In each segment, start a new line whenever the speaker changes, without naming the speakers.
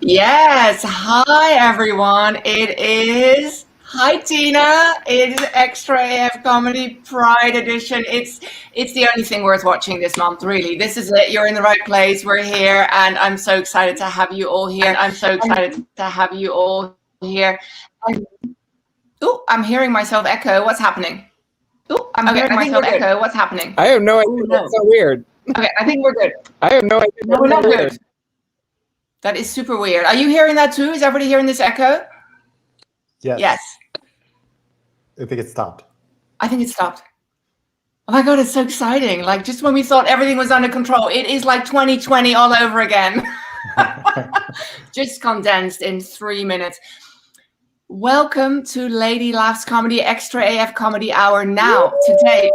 Yes, hi everyone. Hi Tina. It is Extra AF Comedy Pride Edition. It's the only thing worth watching this month, really. This is it. You're in the right place. We're here, and I'm so excited to have you all here. Oh, I'm hearing myself echo. What's happening? Oh, I'm hearing myself echo. What's happening?
I have no idea. That's so weird.
Okay, I think we're good.
I have no idea.
No, we're not good. That is super weird. Are you hearing that too? Is everybody hearing this echo? Yes.
I think it stopped.
I think it stopped. Oh my God, it's so exciting. Like just when we thought everything was under control, it is like 2020 all over again. Just condensed in 3 minutes. Welcome to Lady Laughs Comedy, Extra AF Comedy Hour now. Today,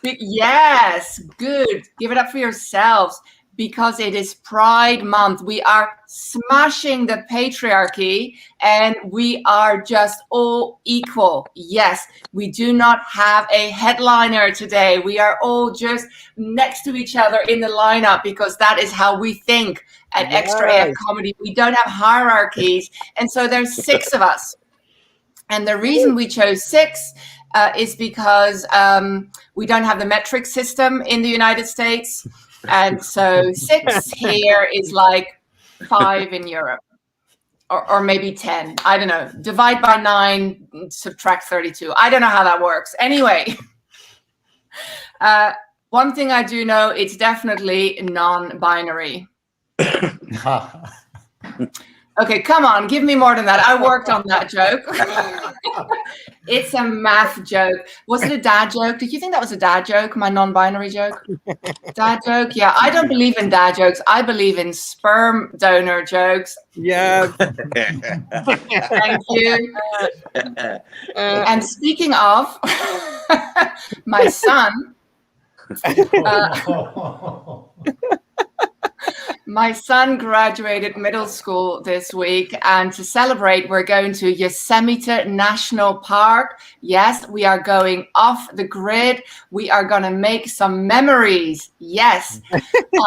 yes, good. Give it up for yourselves. Because it is Pride Month. We are smashing the patriarchy and we are just all equal. Yes, we do not have a headliner today. We are all just next to each other in the lineup because that is how we think at Extra AF Comedy. We don't have hierarchies. And so there's 6 of us. And the reason we chose 6 is because we don't have the metric system in the United States. And so 6 here is like 5 in Europe, or maybe 10. I don't know. Divide by 9, subtract 32. I don't know how that works. Anyway, one thing I do know, it's definitely non-binary. Okay, come on, give me more than that. I worked on that joke. It's a math joke. Was it a dad joke? Did you think that was a dad joke, my non-binary joke? Dad joke? Yeah, I don't believe in dad jokes. I believe in sperm donor jokes.
Yeah.
Thank you. And speaking of, my son... My son graduated middle school this week, and to celebrate, we're going to Yosemite National Park. Yes, we are going off the grid. We are going to make some memories. Yes,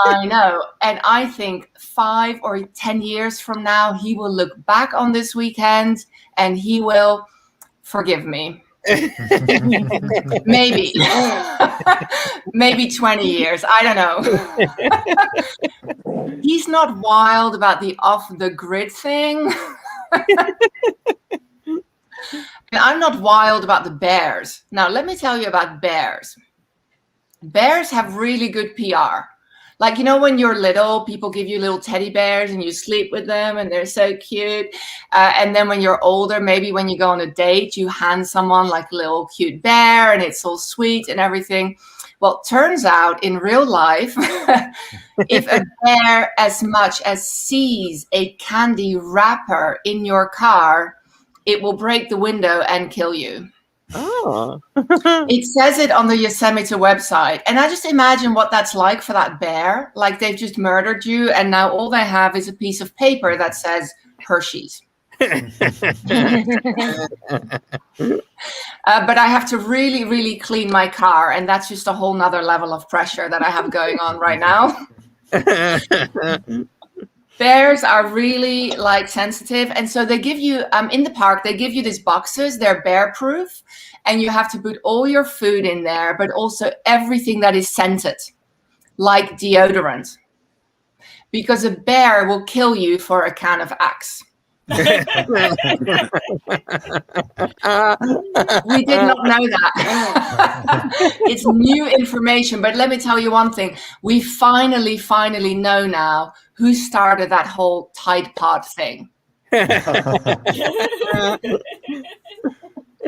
I know. And I think 5 or 10 years from now, he will look back on this weekend and he will forgive me. Maybe. Maybe 20 years. I don't know. He's not wild about the off-the-grid thing. And I'm not wild about the bears. Now, let me tell you about bears. Bears have really good PR. Like, you know, when you're little, people give you little teddy bears and you sleep with them and they're so cute. And then when you're older, maybe when you go on a date, you hand someone like a little cute bear and it's all sweet and everything. Well, turns out in real life, if a bear as much as sees a candy wrapper in your car, it will break the window and kill you.
Oh.
It says it on the Yosemite website. And I just imagine what that's like for that bear. Like they've just murdered you and now all they have is a piece of paper that says Hershey's. But I have to really, really clean my car. And that's just a whole nother level of pressure that I have going on right now. Bears are really like sensitive. And so they give you, in the park, they give you these boxes, they're bear proof. And you have to put all your food in there, but also everything that is scented, like deodorant. Because a bear will kill you for a can of Axe. We did not know that. It's new information, but let me tell you one thing. We finally know now who started that whole Tide Pod thing.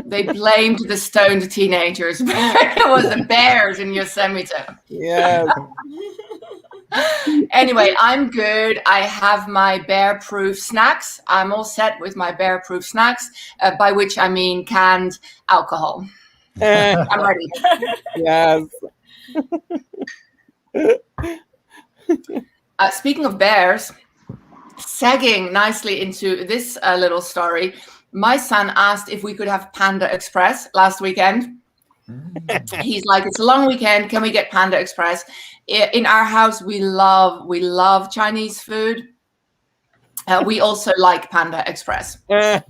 They blamed the stoned teenagers, but it was the bears in Yosemite.
Yeah.
Anyway, I'm good. I have my bear-proof snacks. I'm all set with my bear-proof snacks, by which I mean canned alcohol. I'm ready.
Yes.
Speaking of bears, segging nicely into this little story, my son asked if we could have Panda Express last weekend. He's like, it's a long weekend. Can we get Panda Express? In our house, we love Chinese food. We also like Panda Express. And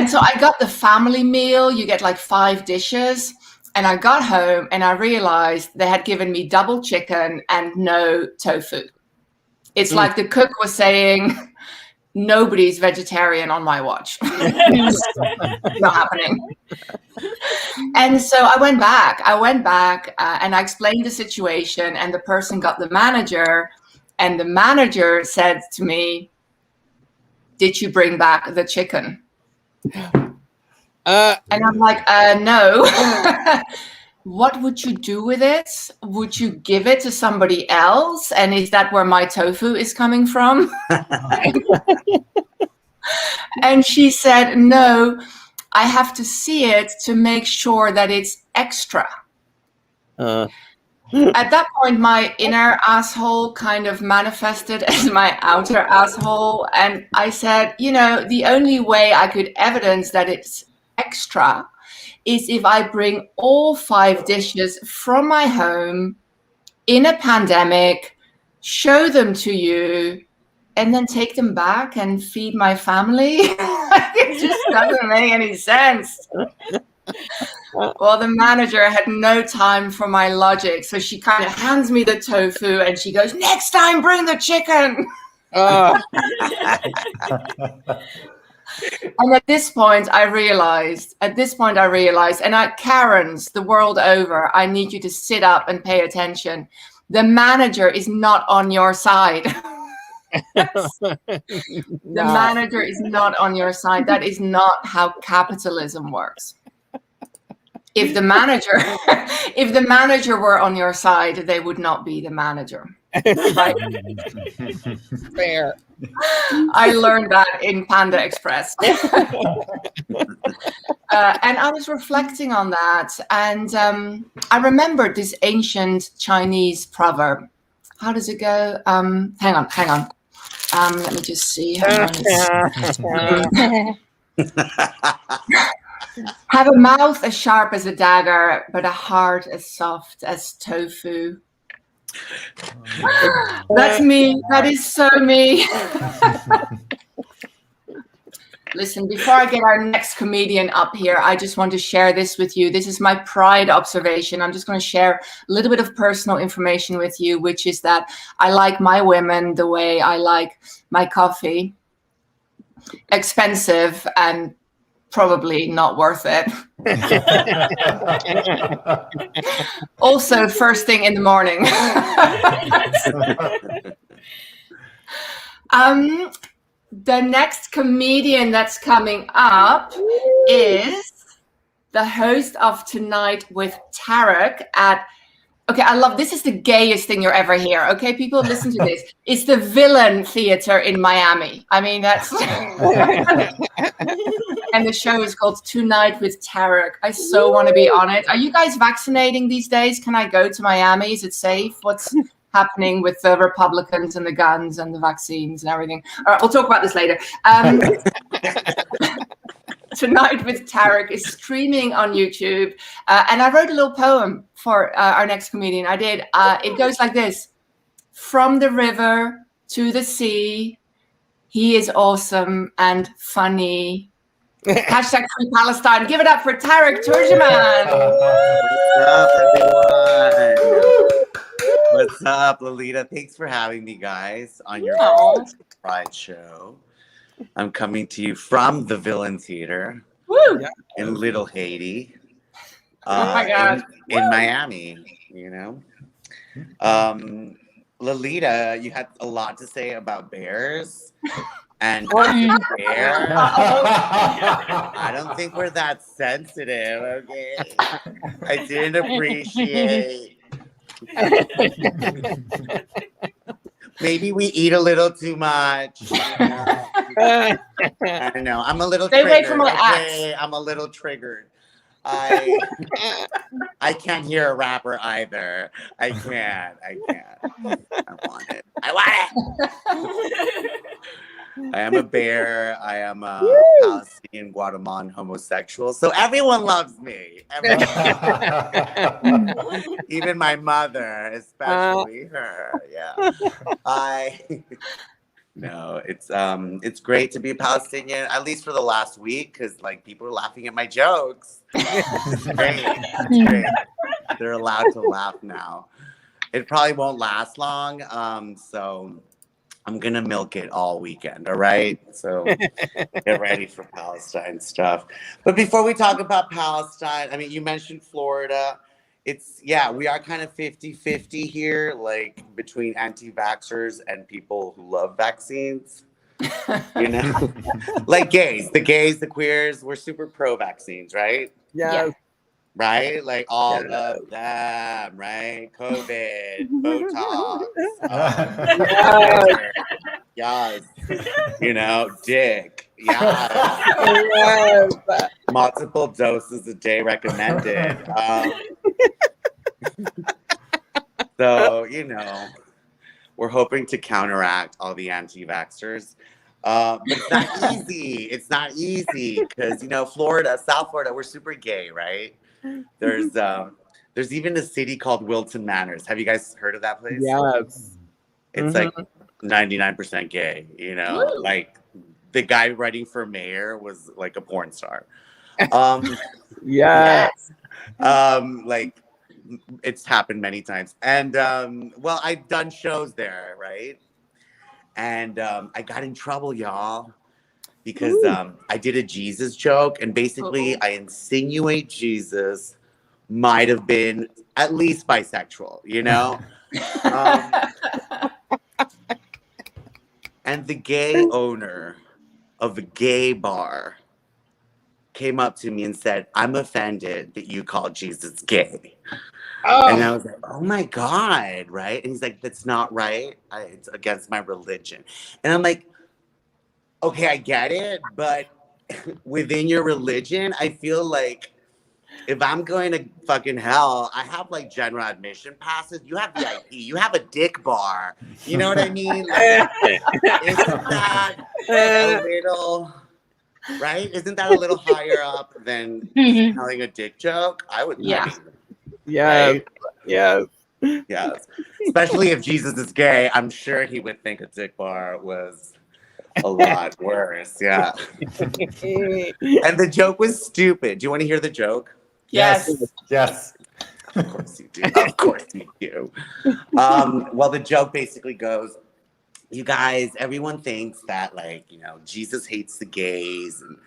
so I got the family meal. You get like 5 dishes. And I got home and I realized they had given me double chicken and no tofu. It's like the cook was saying, nobody's vegetarian on my watch. Not happening. And so I went back and I explained the situation, and the person got the manager, and the manager said to me, did you bring back the chicken? And I'm like, no. What would you do with it? Would you give it to somebody else? And is that where my tofu is coming from? And she said, no, I have to see it to make sure that it's extra. At that point, my inner asshole kind of manifested as my outer asshole. And I said, you know, the only way I could evidence that it's extra is if I bring all 5 dishes from my home in a pandemic, show them to you, and then take them back and feed my family. It just doesn't make any sense. Well, the manager had no time for my logic, so she kind of hands me the tofu and she goes, next time bring the chicken. And at this point I realized, and Karens the world over, I need you to sit up and pay attention. The manager is not on your side. The manager is not on your side. That is not how capitalism works. If the manager were on your side, they would not be the manager. Right?
Fair.
I learned that in Panda Express. And I was reflecting on that, and I remembered this ancient Chinese proverb. How does it go? Hang on. Let me just see. Have a mouth as sharp as a dagger, but a heart as soft as tofu. That's me. That is so me. Listen, before I get our next comedian up here, I just want to share this with you. This is my pride observation. I'm just going to share a little bit of personal information with you, which is that I like my women the way I like my coffee. Expensive and probably not worth it. Also, first thing in the morning. The next comedian that's coming up is the host of Tonight with Tarek at, okay, I love, this is the gayest thing you'll ever hear. Okay, people, listen to this. It's the Villain Theater in Miami. I mean, that's, and the show is called Tonight with Tarek. I so want to be on it. Are you guys vaccinating these days? Can I go to Miami? Is it safe? What's happening with the Republicans and the guns and the vaccines and everything? All right, we'll talk about this later. Tonight with Tarek is streaming on YouTube. And I wrote a little poem for our next comedian. I did. It goes like this. From the river to the sea, he is awesome and funny. Hashtag Free Palestine. Give it up for Tarek Turjuman.
What's up, everyone? What's up, Lolita? Thanks for having me, guys, on your Pride show. I'm coming to you from the Villain Theater in Little Haiti.
Oh my God.
In Miami, you know. Lolita, you had a lot to say about bears. And as a bear, I don't think we're that sensitive, okay? I didn't appreciate. Maybe we eat a little too much. You know? I don't know. I'm a little
Stay away
triggered.
from my
Okay, I'm a little triggered. I can't hear a rapper either. I can't. I want it. I want it. I am a bear. I am a Palestinian Guatemalan homosexual. So everyone loves me. Even my mother, especially her. Yeah. No, it's great to be a Palestinian, at least for the last week, because like people are laughing at my jokes. It's great. It's great. They're allowed to laugh now. It probably won't last long. So I'm gonna milk it all weekend, all right? So get ready for Palestine stuff. But before we talk about Palestine, I mean, you mentioned Florida. We are kind of 50-50 here, like between anti-vaxxers and people who love vaccines. You know, like the gays, the queers, we're super pro-vaccines, right?
Yes.
Right? Like all of them, right? COVID, Botox, yes, you know, dick, yes. Multiple doses a day recommended. So, you know, we're hoping to counteract all the anti-vaxxers. But it's not easy. It's not easy because, you know, South Florida, we're super gay, right? There's even a city called Wilton Manors. Have you guys heard of that place?
Yes.
It's like 99% gay, you know?
Woo.
Like the guy running for mayor was like a porn star.
Yes.
Like it's happened many times. And well, I've done shows there, right? And I got in trouble, y'all, because I did a Jesus joke, and basically I insinuate Jesus might have been at least bisexual, you know? And the gay owner of a gay bar came up to me and said, "I'm offended that you call Jesus gay." And I was like, "Oh my God," right? And he's like, "That's not right. It's against my religion." And I'm like, "Okay, I get it, but within your religion, I feel like if I'm going to fucking hell, I have like general admission passes. You have VIP. You have a dick bar. You know what I mean? Like, isn't that a little, right? Isn't that a little higher up than telling a dick joke? I would.
Yeah.
I mean,
Yes.
right?
Yes.
Yes. Especially if Jesus is gay, I'm sure he would think a dick bar was a lot worse. Yeah. And the joke was stupid. Do you want to hear the joke?
Yes.
Yes.
Of course you do. Of course you do. Well, the joke basically goes, you guys, everyone thinks that, like, you know, Jesus hates the gays and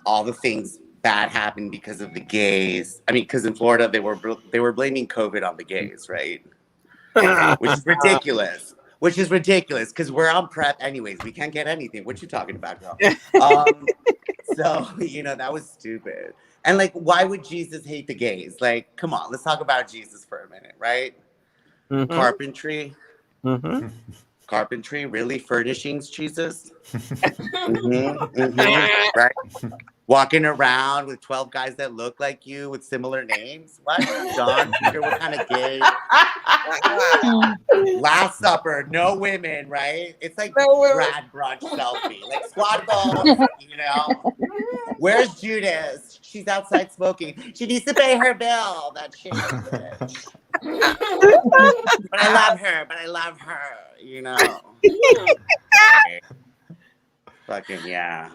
all the things bad happened because of the gays. I mean, because in Florida they were blaming COVID on the gays, right? Which is ridiculous. Which is ridiculous because we're on prep anyways. We can't get anything. What you talking about, girl? So, you know, that was stupid. And like, why would Jesus hate the gays? Like, come on, let's talk about Jesus for a minute, right? Carpentry. Carpentry, really? Furnishings, Jesus? Right? Walking around with 12 guys that look like you with similar names? What? John, Peter, what kind of gay? Last Supper, no women, right? It's like grad brunch selfie. Like squad goals, you know? Where's Judas? She's outside smoking. She needs to pay her bill. That shit. But I love her, you know? Fucking yeah.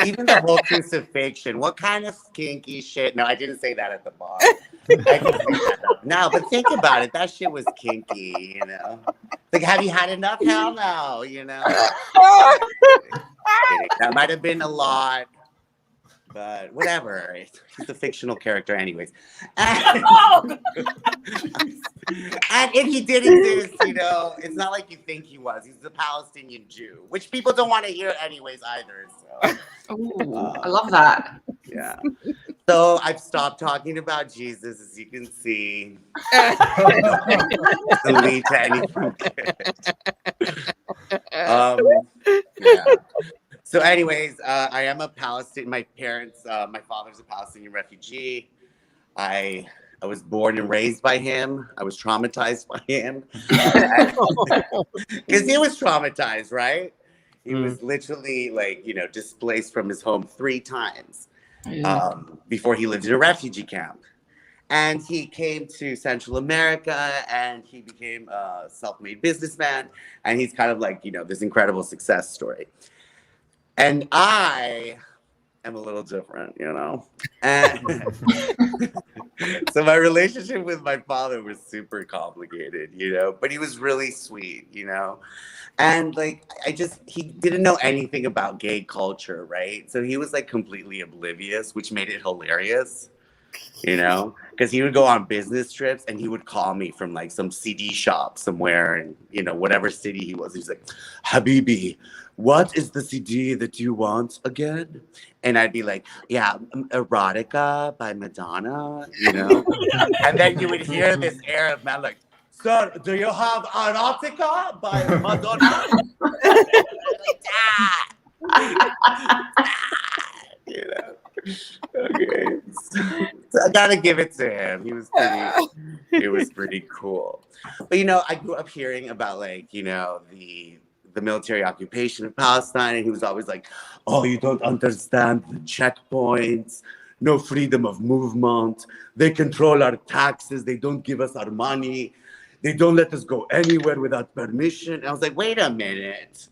Even the whole crucifixion. What kind of kinky shit? No, I didn't say that at the bar. I didn't say that. No, but think about it. That shit was kinky, you know? Like, have you had enough? Hell no, you know? That might have been a lot, But whatever. He's a fictional character anyways. And, and if he did exist, you know, it's not like you think he was. He's a Palestinian Jew, which people don't want to hear anyways either. So
Ooh, I love that.
yeah. So I've stopped talking about Jesus, as you can see. To lead to anything good. Yeah. So anyways, I am a Palestinian. My parents, my father's a Palestinian refugee. I was born and raised by him. I was traumatized by him. Because he was traumatized, right? He was literally like, you know, displaced from his home 3 times before he lived in a refugee camp. And he came to Central America and he became a self-made businessman. And he's kind of like, you know, this incredible success story. And I am a little different, you know? And so my relationship with my father was super complicated, you know? But he was really sweet, you know? And like, he didn't know anything about gay culture, right? So he was like completely oblivious, which made it hilarious, you know? Because he would go on business trips and he would call me from like some CD shop somewhere in, you know, whatever city he was. He's like, Habibi, what is the CD that you want again? And I'd be like, yeah, Erotica by Madonna, you know? And then you would hear this Arab man like, sir, do you have Erotica by Madonna? Like, you know? Okay. So I gotta give it to him. He was pretty cool. But you know, I grew up hearing about like, you know, the military occupation of Palestine, and he was always like, oh, you don't understand the checkpoints, no freedom of movement, they control our taxes, they don't give us our money, they don't let us go anywhere without permission. And I was like, wait a minute.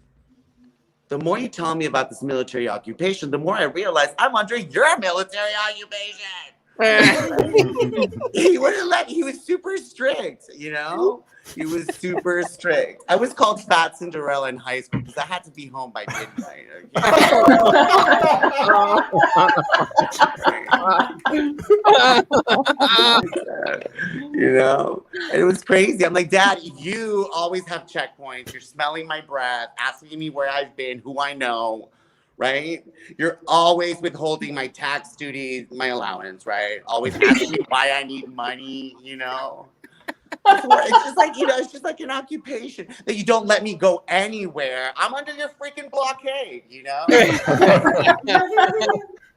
The more you tell me about this military occupation, the more I realize I'm under your military occupation. He wouldn't let me. He was super strict, you know? He was super strict. I was called Fat Cinderella in high school because I had to be home by midnight. Okay? You know? And it was crazy. I'm like, Dad, you always have checkpoints. You're smelling my breath, asking me where I've been, who I know. Right? You're always withholding my tax duties, my allowance, right? Always asking me why I need money, you know? It's just like, you know, it's just like an occupation that you don't let me go anywhere. I'm under your freaking blockade, you know?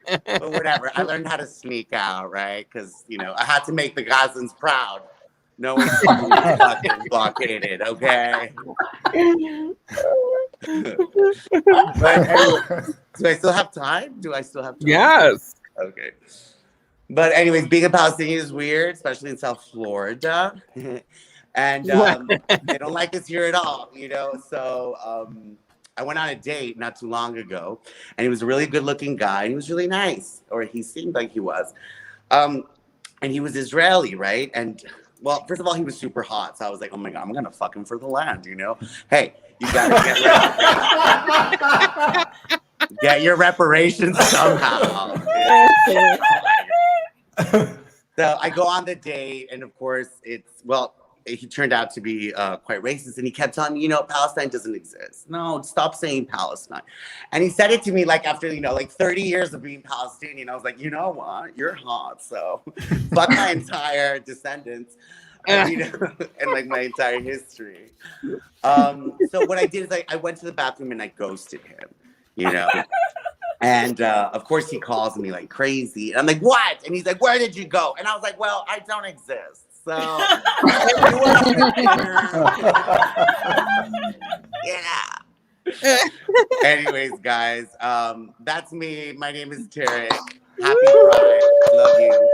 But whatever. I learned how to sneak out, right? Because, you know, I had to make the Gazans proud. No one's fucking blockaded, okay? But anyway, do I still have time?
Yes.
Okay. But anyways, being a Palestinian is weird, especially in South Florida. And they don't like us here at all, you know? So I went on a date not too long ago, and he was a really good-looking guy. He was really nice, or he seemed like he was. And he was Israeli, right? And, well, first of all, he was super hot. So I was like, oh, my God, I'm going to fuck him for the land, you know? Hey, you got to get your reparations somehow. So I go on the date, and of course, he turned out to be quite racist, and he kept telling me, you know, Palestine doesn't exist. No, stop saying Palestine. And he said it to me like after, you know, like 30 years of being Palestinian. I was like, you know what? You're hot, so fuck my entire descendants. You know, and like my entire history. So what I did is I went to the bathroom and I ghosted him, you know. And of course he calls me like crazy. And I'm like, what? And he's like, where did you go? And I was like, well, I don't exist. So yeah. Anyways, guys, that's me. My name is Tarek. Happy Pride. Love you.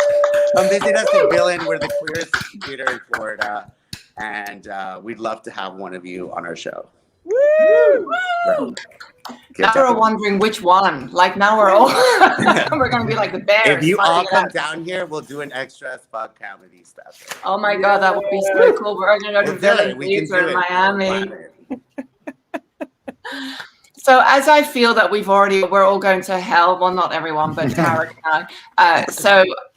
Come visit us in Billin. We're the queerest theater in Florida. And we'd love to have one of you on our show.
Woo! So, now we're all wondering which one. Like now we're all we're gonna be like the bears.
If you all come down here, we'll do an extra as fuck comedy stuff.
Oh my God, that would be so cool. We're gonna go to Village Theater in Miami. So as I feel that we're all going to hell. Well, not everyone, but Tarek and I.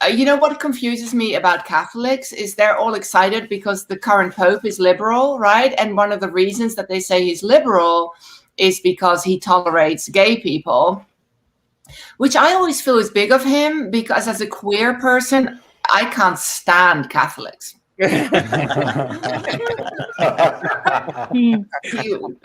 You know what confuses me about Catholics is they're all excited because the current Pope is liberal, right? And one of the reasons that they say he's liberal is because he tolerates gay people, which I always feel is big of him because as a queer person, I can't stand Catholics. Ew.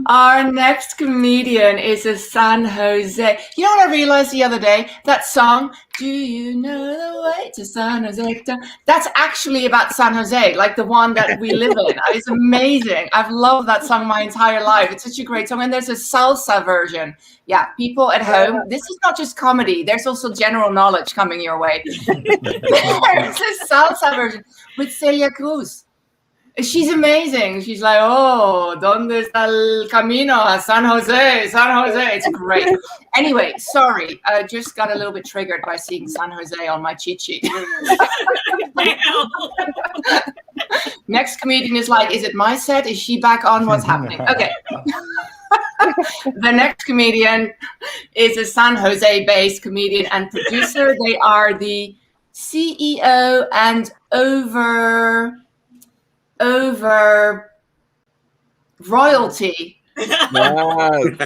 Our next comedian is a San Jose. You know what I realized the other day? That song, "Do You Know the Way to San Jose?" That's actually about San Jose, like the one that we live in. It's amazing. I've loved that song my entire life. It's such a great song. And there's a salsa version. Yeah, people at home, this is not just comedy. There's also general knowledge coming your way. There's a salsa version with Celia Cruz. She's amazing. She's like, "Oh, ¿dónde está el camino a San Jose? San Jose." It's great. Anyway, sorry. I just got a little bit triggered by seeing San Jose on my cheat sheet. Next comedian is like, "Is it my set? Is she back on? What's happening?" Okay. The next comedian is a San Jose-based comedian and producer. They are the CEO and over royalty.
Yes.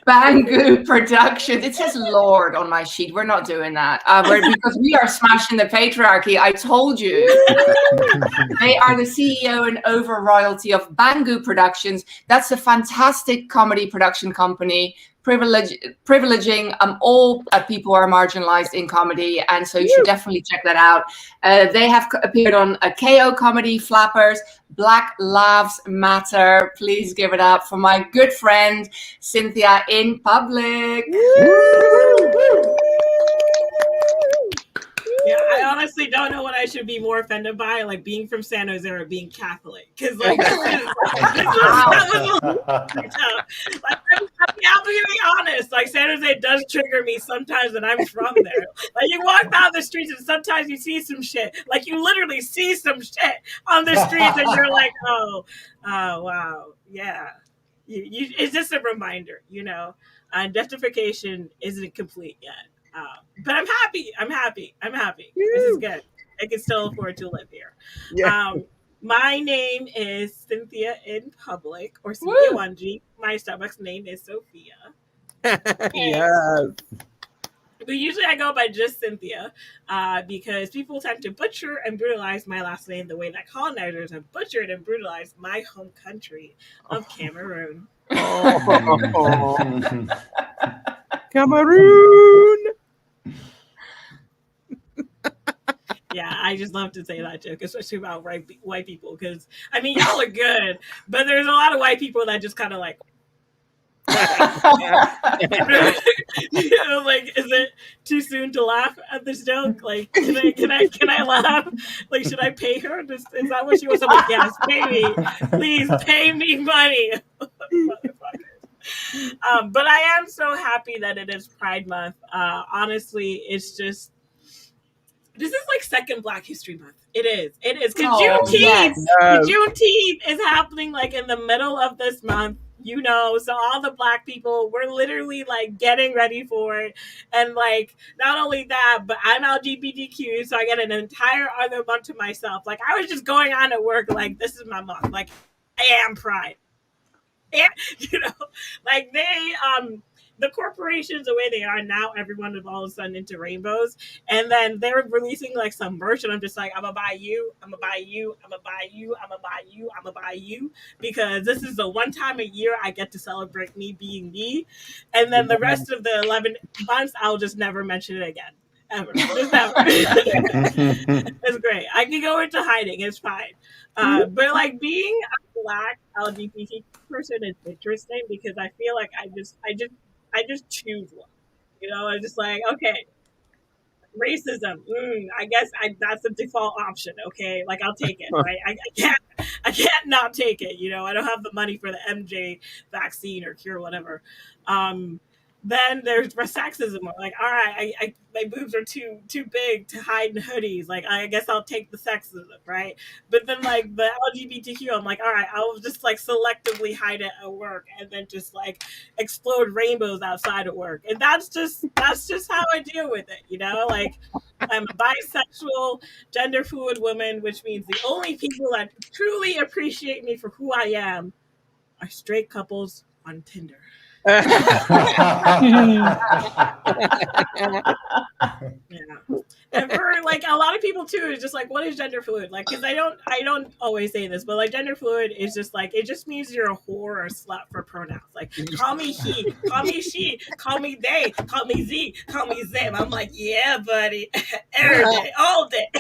Bangu Productions. It says Lord on my sheet. We're not doing that. Because we are smashing the patriarchy. I told you. They are the CEO and over royalty of Bangu Productions. That's a fantastic comedy production company privileging all people who are marginalized in comedy. And so you should definitely check that out. They have appeared on a KO Comedy, Flappers, Black Lives Matter. Please give it up for my good friend, Cynthia in Public.
Yeah, I honestly don't know what I should be more offended by, like being from San Jose or being Catholic. Because like I'm to be honest. Like San Jose does trigger me sometimes, and I'm from there. Like you walk down the streets, and sometimes you see some shit. Like you literally see some shit on the streets, and you're like, oh, wow, yeah. It's just a reminder, you know. Identification isn't complete yet. But I'm happy. This is good. I can still afford to live here.
Yeah.
My name is Cynthia in Public, or Cynthia Wanji. My Starbucks name is Sophia.
Yes.
But usually I go by just Cynthia because people tend to butcher and brutalize my last name the way that colonizers have butchered and brutalized my home country of Cameroon.
Oh. Cameroon.
Yeah, I just love to say that joke, especially about white people, because, I mean, y'all are good, but there's a lot of white people that just kind of like, you know, like, is it too soon to laugh at this joke? Like, can I laugh? Like, should I pay her? Is that what she wants? I'm like, yes, pay me. Please pay me money. But I am so happy that it is Pride Month. Honestly, it's just, this is like second Black History Month. It is. Because Juneteenth is happening like in the middle of this month, you know. So all the Black people, we're literally like getting ready for it. And like, not only that, but I'm LGBTQ, so I get an entire other month to myself. Like I was just going on at work, like, this is my month. Like, I am Pride. And, you know, like the corporations, the way they are now, everyone is all of a sudden into rainbows. And then they're releasing like some merch, and I'm just like, I'm gonna buy you, because this is the one time a year I get to celebrate me being me. And then the rest of the 11 months, I'll just never mention it again. Ever. Just never. It's great. I can go into hiding. It's fine. But like being a Black LGBT person is interesting because I feel like I just choose one. You know, I'm just like, okay, racism. I guess that's the default option. Okay, like I'll take it. Right? I can't not take it. You know, I don't have the money for the MJ vaccine or cure, whatever. then there's sexism. Like, all right, my boobs are too big to hide in hoodies. Like, I guess I'll take the sexism, right? But then like the LGBTQ, I'm like, all right, I'll just like selectively hide it at work, and then just like explode rainbows outside of work. And that's just how I deal with it, you know? Like, I'm a bisexual, gender fluid woman, which means the only people that truly appreciate me for who I am are straight couples on Tinder. Yeah. And for like a lot of people too, it's just like, what is gender fluid? Like, because I don't always say this, but like gender fluid is just like, it just means you're a whore or a slut for pronouns. Like, call me he, call me she, call me they, call me z, call me them. I'm like, yeah, buddy, every day, all day.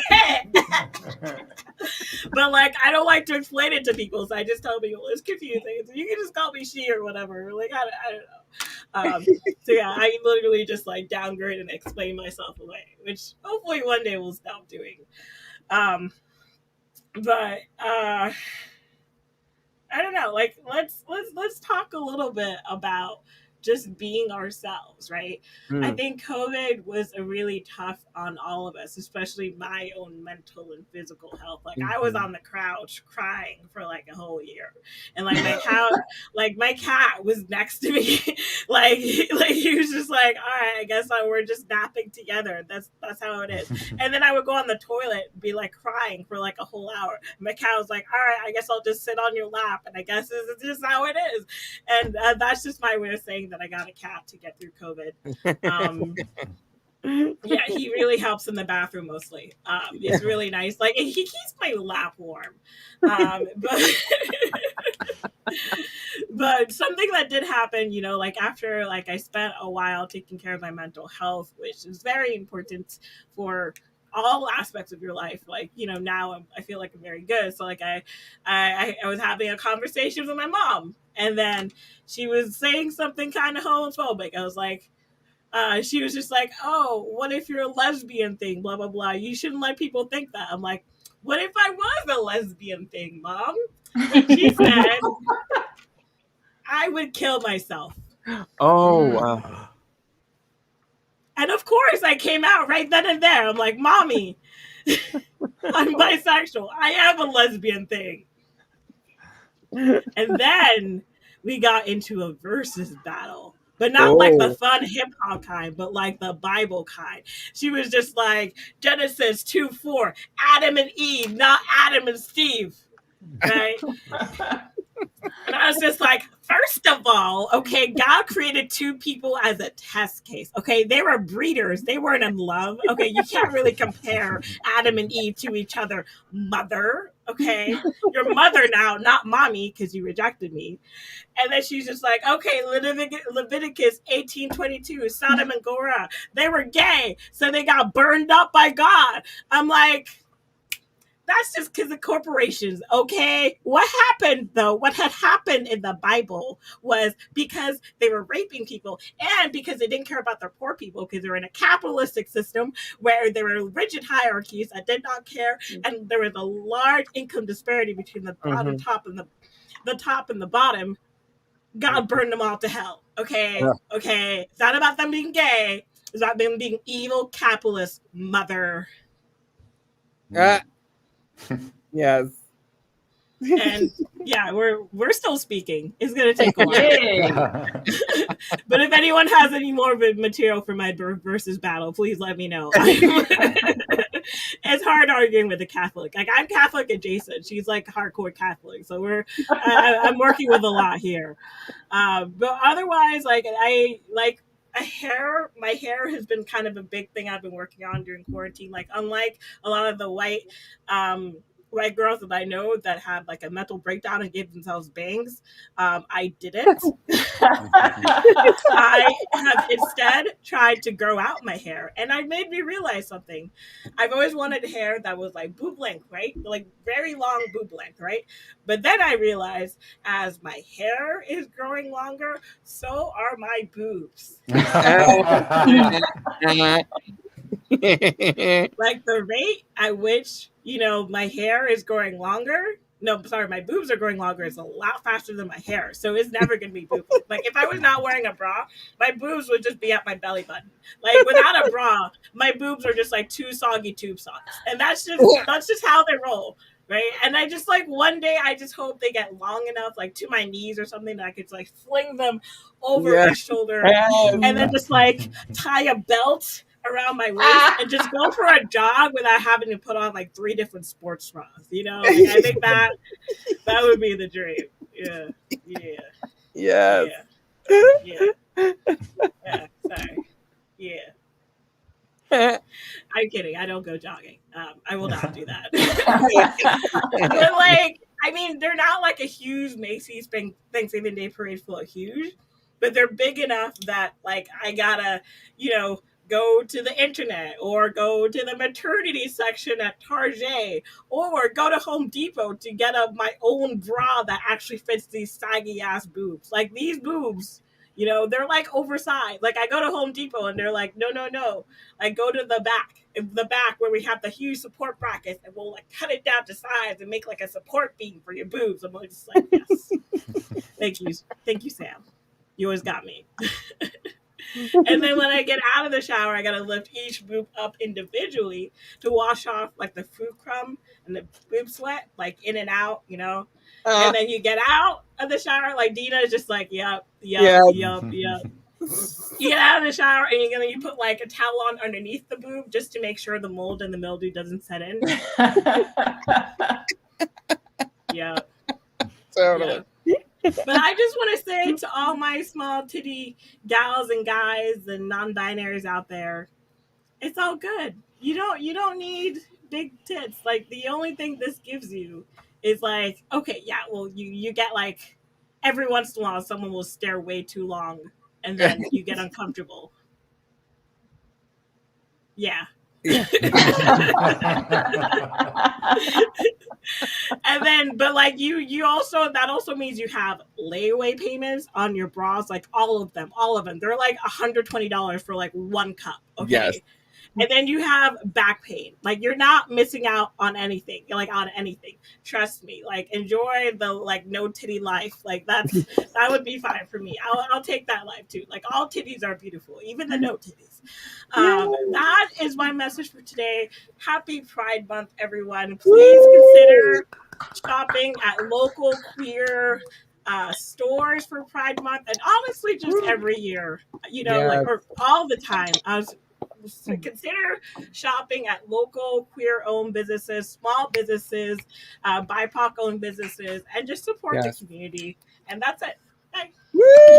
But like, I don't like to explain it to people, so I just tell people it's confusing. So you can just call me she or whatever. Like, I don't know. So yeah, I literally just like downgrade and explain myself away, which hopefully one day we'll stop doing. But I don't know. Like, let's talk a little bit about just being ourselves, right? I think COVID was a really tough on all of us, especially my own mental and physical health. Like, I was on the couch crying for like a whole year, and like my cat was next to me, like he was just like, all right, I guess we're just napping together. That's how it is. And then I would go on the toilet and be like crying for like a whole hour. My cat was like, all right, I guess I'll just sit on your lap, and I guess this is just how it is. And that's just my way of saying that I got a cat to get through COVID. Yeah, he really helps in the bathroom mostly. It's really nice. Like, he keeps my lap warm. But something that did happen, you know, like after like I spent a while taking care of my mental health, which is very important for all aspects of your life. Like, you know, now I feel like I'm very good. So like I was having a conversation with my mom, and then she was saying something kind of homophobic. I was like, she was just like, oh, what if you're a lesbian thing, blah, blah, blah. You shouldn't let people think that. I'm like, what if I was a lesbian thing, Mom? And she said, I would kill myself.
Oh, wow.
And of course, I came out right then and there. I'm like, Mommy, I'm bisexual. I am a lesbian thing. And then we got into a versus battle. But not like the fun hip hop kind, but like the Bible kind. She was just like, Genesis 2:4, Adam and Eve, not Adam and Steve. Right? And I was just like, first of all, okay, God created two people as a test case. Okay, they were breeders. They weren't in love. Okay, you can't really compare Adam and Eve to each other. Mother, okay, your mother now, not mommy, because you rejected me. And then she's just like, okay, Leviticus 18:22, Sodom and Gomorrah, they were gay, so they got burned up by God. I'm like, that's just because of corporations, okay? What happened, though, what had happened in the Bible was because they were raping people, and because they didn't care about their poor people, because they were in a capitalistic system where there were rigid hierarchies that did not care, and there was a large income disparity between the bottom top and the top and the bottom. God burned them all to hell, okay? Yeah. Okay, it's not about them being gay. It's about them being evil capitalist, mother.
Yes.
And yeah, we're still speaking. It's gonna take a while. But if anyone has any more material for my versus battle, please let me know. It's hard arguing with a Catholic. Like, I'm Catholic adjacent. She's like hardcore Catholic, so I'm working with a lot here. But otherwise, like, my hair has been kind of a big thing I've been working on during quarantine. Like, unlike a lot of the white girls that I know that had like a mental breakdown and gave themselves bangs, I didn't. I have instead tried to grow out my hair, and it made me realize something. I've always wanted hair that was like boob length, right? Like very long boob length, right? But then I realized as my hair is growing longer, so are my boobs. Like the rate at which, you know, my hair is growing longer no, sorry, my boobs are growing longer. It's a lot faster than my hair, so it's never gonna be boobs. Like if I was not wearing a bra, my boobs would just be at my belly button. Like without a bra, my boobs are just like two soggy tube socks, and that's just how they roll, right? And I just like one day I just hope they get long enough, like to my knees or something, that I could like fling them over my shoulder, and then just like tie a belt around my waist and just go for a jog without having to put on like 3 different sports bras. You know, like, I think that would be the dream. Yeah.
Yes.
Sorry. Yeah. I'm kidding. I don't go jogging. I will not do that. But like, I mean, they're not like a huge Macy's Thanksgiving Day parade full of huge, but they're big enough that like I gotta, go to the internet or go to the maternity section at Target or go to Home Depot to get my own bra that actually fits these saggy ass boobs. Like these boobs, they're like oversized. Like I go to Home Depot and they're like, no. Like go to the back where we have the huge support brackets and we'll like cut it down to size and make like a support beam for your boobs. I'm like, just like, yes. Thank you, Sam. You always got me. And then when I get out of the shower, I gotta lift each boob up individually to wash off like the food crumb and the boob sweat, like in and out, and then you get out of the shower, like Dina is just like, yup. You get out of the shower and you put like a towel on underneath the boob just to make sure the mold and the mildew doesn't set in. Yeah.
Totally.
But I just want to say to all my small titty gals and guys and non-binaries out there, it's all good. You don't need big tits. Like the only thing this gives you is like, okay, yeah, well you get like every once in a while someone will stare way too long and then you get uncomfortable. Yeah. And then, but like you also, that also means you have layaway payments on your bras, like all of them. They're like $120 for like 1 cup. Okay. Yes. And then you have back pain. Like you're not missing out on anything. Like on anything. Trust me. Like enjoy the like no titty life. Like that would be fine for me. I'll take that life too. Like all titties are beautiful, even the no titties. That is my message for today. Happy Pride Month, everyone. Please consider shopping at local queer stores for Pride Month, and honestly, just every year, like or all the time. Consider shopping at local queer-owned businesses, small businesses, BIPOC-owned businesses, and just support the community. And that's it. Bye.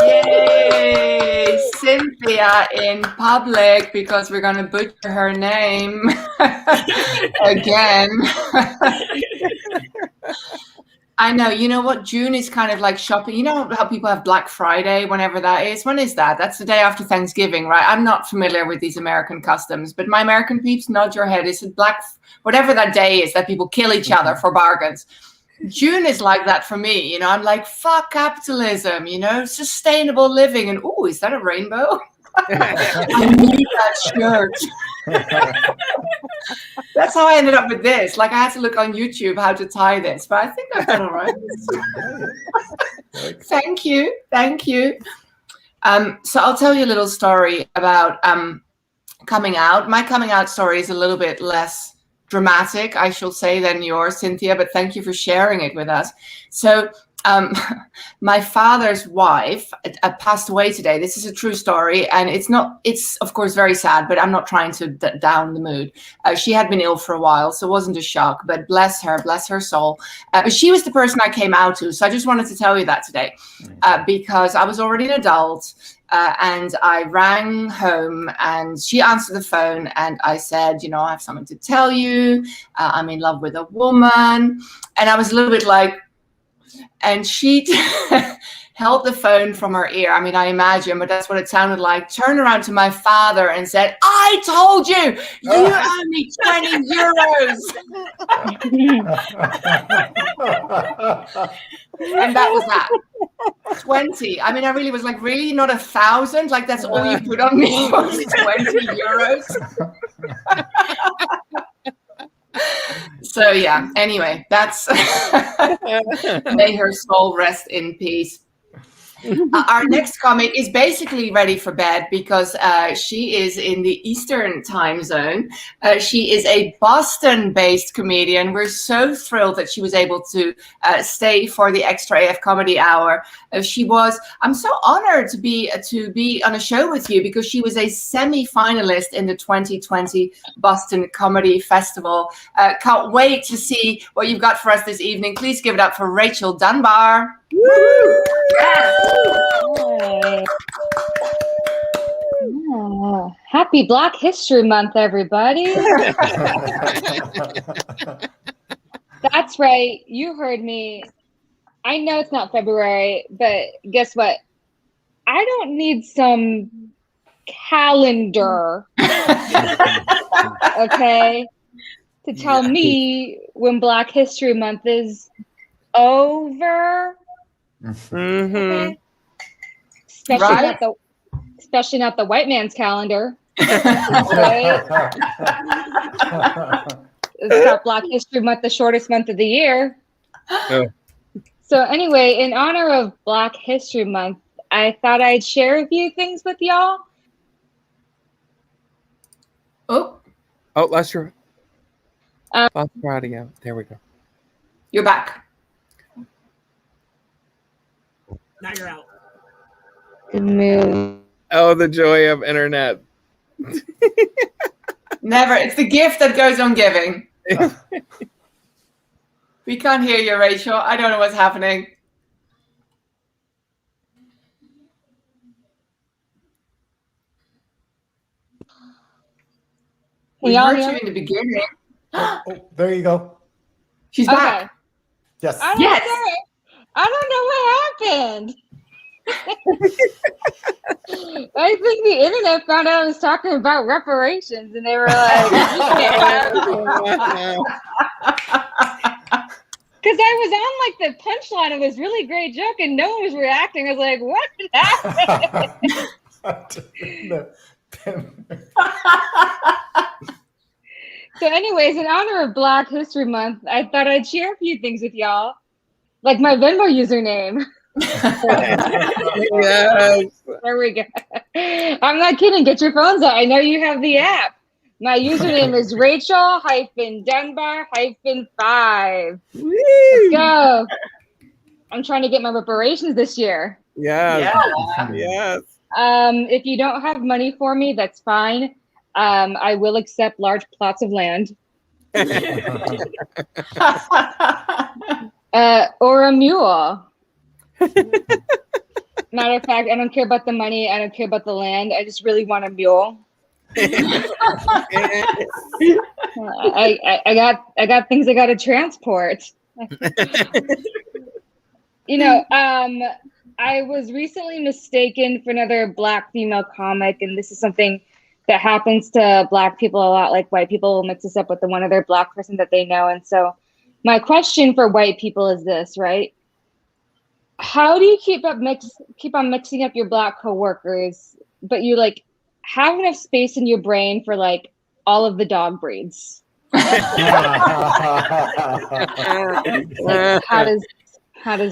Yay! Cynthia in public because we're going to butcher her name again. I know. You know what? June is kind of like shopping. You know how people have Black Friday, whenever that is? When is that? That's the day after Thanksgiving, right? I'm not familiar with these American customs, but my American peeps, nod your head. It's whatever that day is that people kill each other for bargains. June is like that for me. I'm like, fuck capitalism, sustainable living. And oh, is that a rainbow? I need that shirt. That's how I ended up with this. Like I had to look on YouTube how to tie this, but I think I've done all right. Thank you. So I'll tell you a little story about coming out. My coming out story is a little bit less dramatic, I shall say, than yours, Cynthia, but thank you for sharing it with us. So my father's wife passed away today. This is a true story, and it's of course very sad, but I'm not trying to down the mood. She had been ill for a while, so it wasn't a shock, but bless her soul. But she was the person I came out to, so I just wanted to tell you that today, because I was already an adult, and I rang home and she answered the phone and I said, I have something to tell you. I'm in love with a woman. And I was a little bit like, and she held the phone from her ear. I mean, I imagine, but that's what it sounded like. Turned around to my father and said, I told you, you owe me 20 euros. And that was that. 20. I mean, I really was like, really? Not 1,000? Like, that's all you put on me was 20 euros? So, yeah. Anyway, that's... May her soul rest in peace. Our next comic is basically ready for bed because she is in the Eastern time zone. She is a Boston-based comedian. We're so thrilled that she was able to stay for the Extra AF Comedy Hour. I'm so honored to be on a show with you because she was a semi-finalist in the 2020 Boston Comedy Festival. Can't wait to see what you've got for us this evening. Please give it up for Rachel Dunbar.
Woo! Hi. Oh, happy Black History Month, everybody. That's right. You heard me. I know it's not February, but guess what? I don't need some calendar, okay, to tell me when Black History Month is over.
Mm-hmm.
Especially not the white man's calendar. Right? It's got Black History Month, the shortest month of the year.
Oh.
So anyway, in honor of Black History Month, I thought I'd share a few things with y'all.
Oh, that's your audio. There we go.
You're back.
Now you're out.
Good move.
Oh, the joy of internet.
Never. It's the gift that goes on giving. We can't hear you, Rachel. I don't know what's happening. We heard you in the beginning.
Oh, there you go.
She's back.
Okay.
Yes.
I don't know what happened. I think the internet found out I was talking about reparations, and they were like, because I was on like the punchline. It was a really great joke, and no one was reacting. I was like, what happened? So anyways, in honor of Black History Month, I thought I'd share a few things with y'all. Like my Venmo username.
Yes.
There we go. I'm not kidding. Get your phones out. I know you have the app. My username is Rachel-Dunbar-5. Let's go. I'm trying to get my reparations this year.
Yes. Yes.
If you don't have money for me, that's fine. I will accept large plots of land. Or a mule. Matter of fact, I don't care about the money. I don't care about the land. I just really want a mule. I got things I got to transport. I was recently mistaken for another Black female comic, and this is something that happens to Black people a lot. Like white people will mix us up with the one other Black person that they know. And so my question for white people is this, right? How do you keep on mixing up your Black coworkers, but you like have enough space in your brain for like all of the dog breeds? Like, how does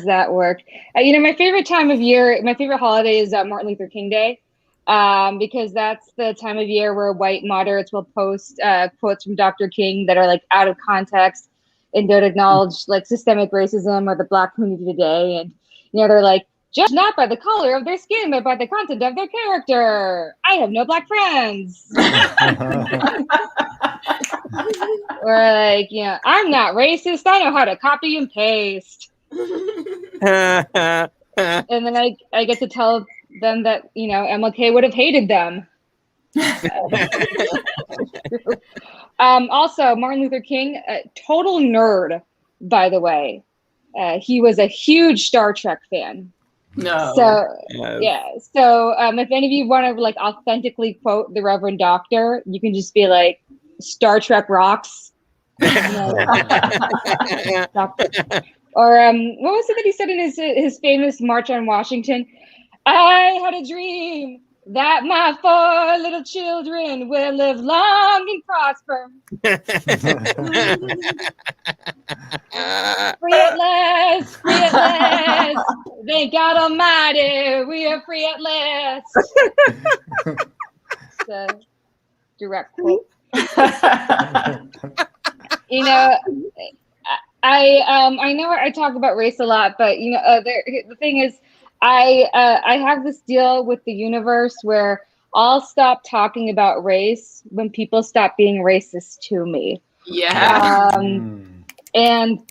that work? My favorite time of year, my favorite holiday is Martin Luther King Day. Because that's the time of year where white moderates will post quotes from Dr. King that are like out of context and don't acknowledge like systemic racism or the Black community today. And, they're like, judge not by the color of their skin, but by the content of their character. I have no Black friends. Or like, I'm not racist. I know how to copy and paste. And then I get to tell them that MLK would have hated them. Also, Martin Luther King, total nerd, by the way. He was a huge Star Trek fan.
No.
So
Yes.
yeah. So if any of you want to like authentically quote the Reverend Doctor, you can just be like, "Star Trek rocks." Doctor. Or what was it that he said in his famous March on Washington? I had a dream that my 4 little children will live long and prosper. Free at last, free at last. Thank God Almighty, we are free at last. It's a direct quote. You know, I know I talk about race a lot, but you know, the thing is, I have this deal with the universe where I'll stop talking about race when people stop being racist to me.
Yeah.
And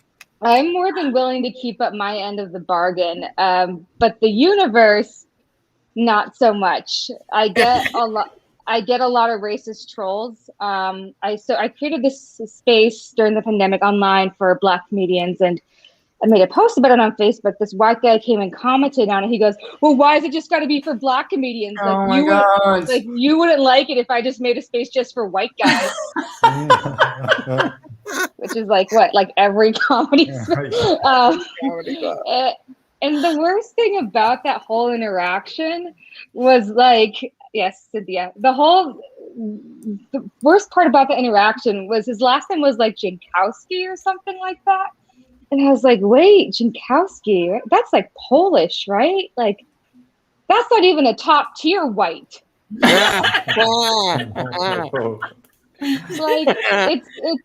I'm more than willing to keep up my end of the bargain. But the universe, not so much. I get a lot of racist trolls. I created this space during the pandemic online for Black comedians, and I made a post about it on Facebook. This white guy came and commented on it. He goes, "Well, why is it just got to be for Black comedians? Like,
oh my God.
You wouldn't like it if I just made a space just for white guys." Which is like every comedy. And the worst thing about that whole interaction was yes, Cynthia. The worst part about the interaction was his last name was like Jankowski or something like that. And I was like, wait, Jankowski, that's like Polish, right? Like, that's not even a top tier white. Like,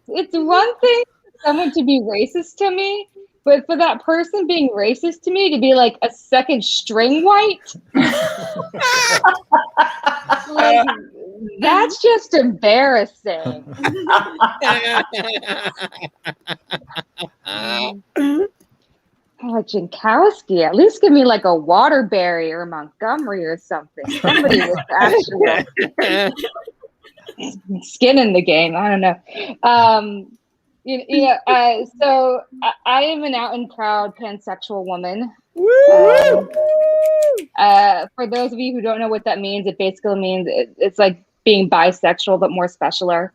it's one thing for someone to be racist to me, but for that person being racist to me to be like a second string white, like, that's just embarrassing. Jankowski, at least give me like a Waterbury or Montgomery or something. Somebody with actual skin in the game. I don't know. So I am an out and proud pansexual woman. For those of you who don't know what that means, it basically means it's like being bisexual but more specialer.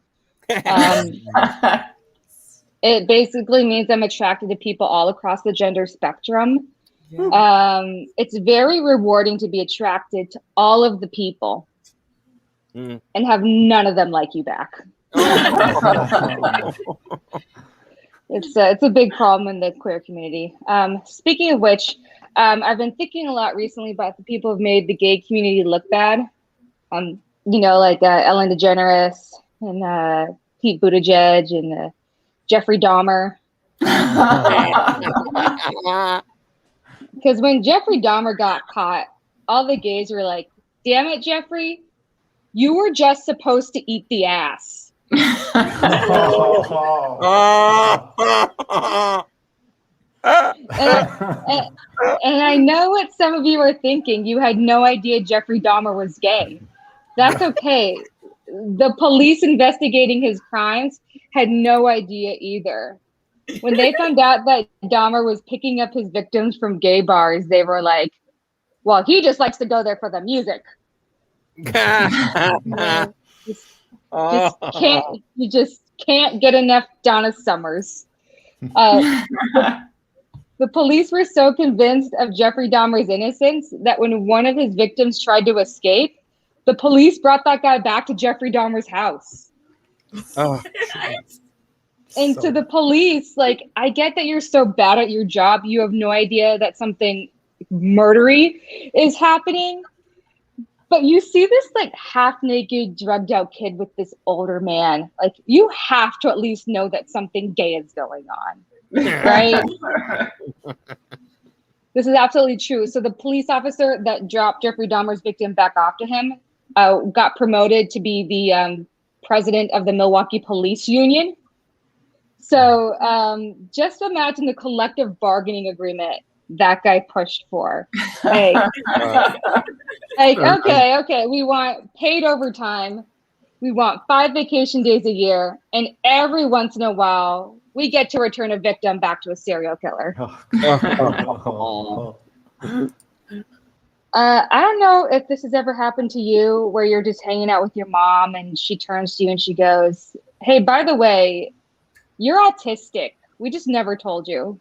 It basically means I'm attracted to people all across the gender spectrum. It's very rewarding to be attracted to all of the people and have none of them like you back. It's a big problem in the queer community. Speaking of which, I've been thinking a lot recently about the people who've made the gay community look bad. Ellen DeGeneres and Pete Buttigieg and Jeffrey Dahmer. Because when Jeffrey Dahmer got caught, all the gays were like, "Damn it, Jeffrey, you were just supposed to eat the ass." And I know what some of you are thinking. You had no idea Jeffrey Dahmer was gay. That's okay. The police investigating his crimes had no idea either. When they found out that Dahmer was picking up his victims from gay bars, they were like, "Well, he just likes to go there for the music." You just can't get enough Donna Summers. The police were so convinced of Jeffrey Dahmer's innocence that when one of his victims tried to escape, the police brought that guy back to Jeffrey Dahmer's house. And to the police, like, I get that you're so bad at your job, you have no idea that something murdery is happening. But you see this like half-naked, drugged-out kid with this older man. Like, you have to at least know that something gay is going on, right? This is absolutely true. So the police officer that dropped Jeffrey Dahmer's victim back off to him got promoted to be the president of the Milwaukee Police Union. So just imagine the collective bargaining agreement that guy pushed for. Like, okay, we want paid overtime. We want 5 vacation days a year. And every once in a while, we get to return a victim back to a serial killer. I don't know if this has ever happened to you where you're just hanging out with your mom and she turns to you and she goes, "Hey, by the way, you're autistic. We just never told you."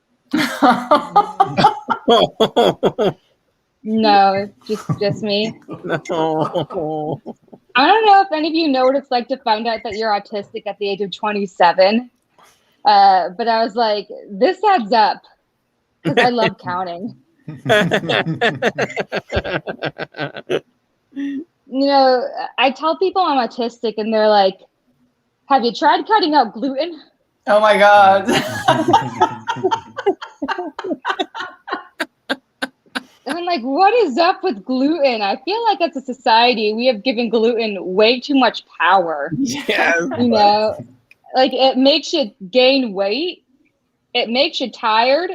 No, just me.
No.
I don't know if any of you know what it's like to find out that you're autistic at the age of 27. But I was like, this adds up because I love counting. I tell people I'm autistic and they're like, have you tried cutting out gluten?
Oh my God.
And I'm like, what is up with gluten? I feel like as a society, we have given gluten way too much power.
Yes.
Like it makes you gain weight, it makes you tired,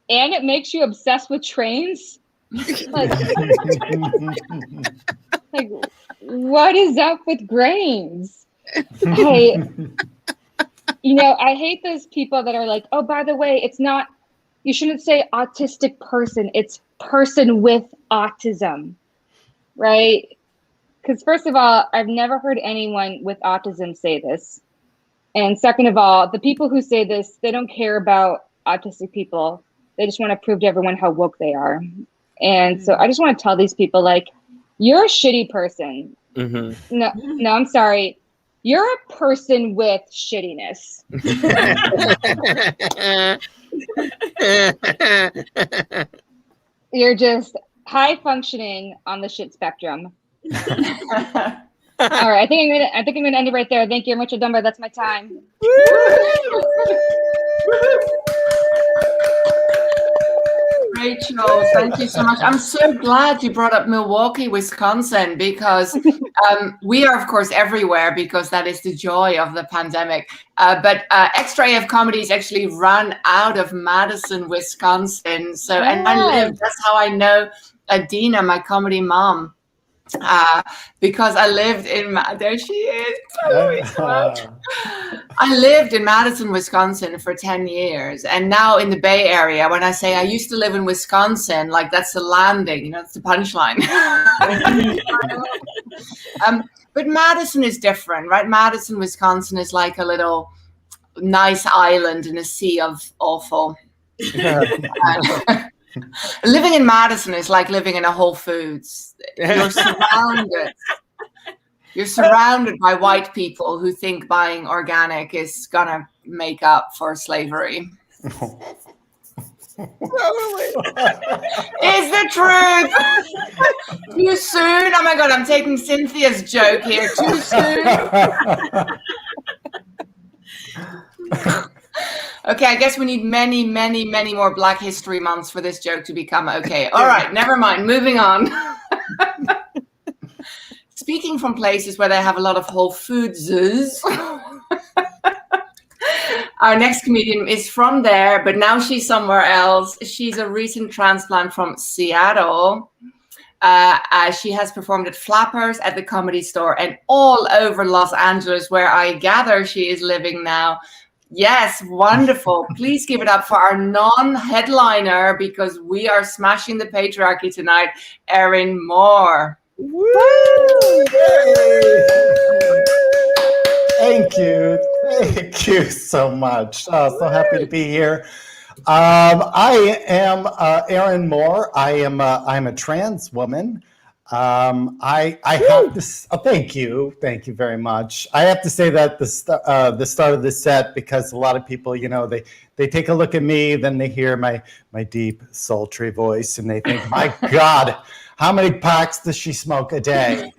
and it makes you obsessed with trains. Like, what is up with grains? I hate those people that are like, oh, by the way, it's not, you shouldn't say autistic person, it's person with autism, right? Because first of all, I've never heard anyone with autism say this. And second of all, the people who say this, they don't care about autistic people. They just want to prove to everyone how woke they are. And so I just want to tell these people, like, you're a shitty person.
Mm-hmm.
No, I'm sorry. You're a person with shittiness. You're just high functioning on the shit spectrum. All right, I think I'm gonna end it right there. Thank you, Richard Dunbar. That's my time.
Rachel, thank you so much. I'm so glad you brought up Milwaukee, Wisconsin, because we are, of course, everywhere because that is the joy of the pandemic. But Extra AF Comedy is actually run out of Madison, Wisconsin. So, and that's how I know Adina, my comedy mom. Because I lived in, there she is. I lived in Madison, Wisconsin for 10 years. And now in the Bay Area, when I say I used to live in Wisconsin, like that's the landing, it's the punchline. But Madison is different, right? Madison, Wisconsin is like a little nice island in a sea of awful. Living in Madison is like living in a Whole Foods. You're surrounded by white people who think buying organic is gonna make up for slavery. Is the truth? Too soon? Oh my God, I'm taking Cynthia's joke here. Too soon? Okay, I guess we need many, many, many more Black History Months for this joke to become okay. All right, never mind. Moving on. Speaking from places where they have a lot of Whole Foods, our next comedian is from there, but now she's somewhere else. She's a recent transplant from Seattle. She has performed at Flappers, at the Comedy Store, and all over Los Angeles, where I gather she is living now. Yes, wonderful. Please give it up for our non-headliner, because we are smashing the patriarchy tonight, Erin Moore.
Woo! Thank you so much. So happy to be here. I am Erin Moore. I'm a trans woman. I have to. Thank you very much. I have to say that the start of the set, because a lot of people, they take a look at me, then they hear my deep, sultry voice, and they think, my God, how many packs does she smoke a day?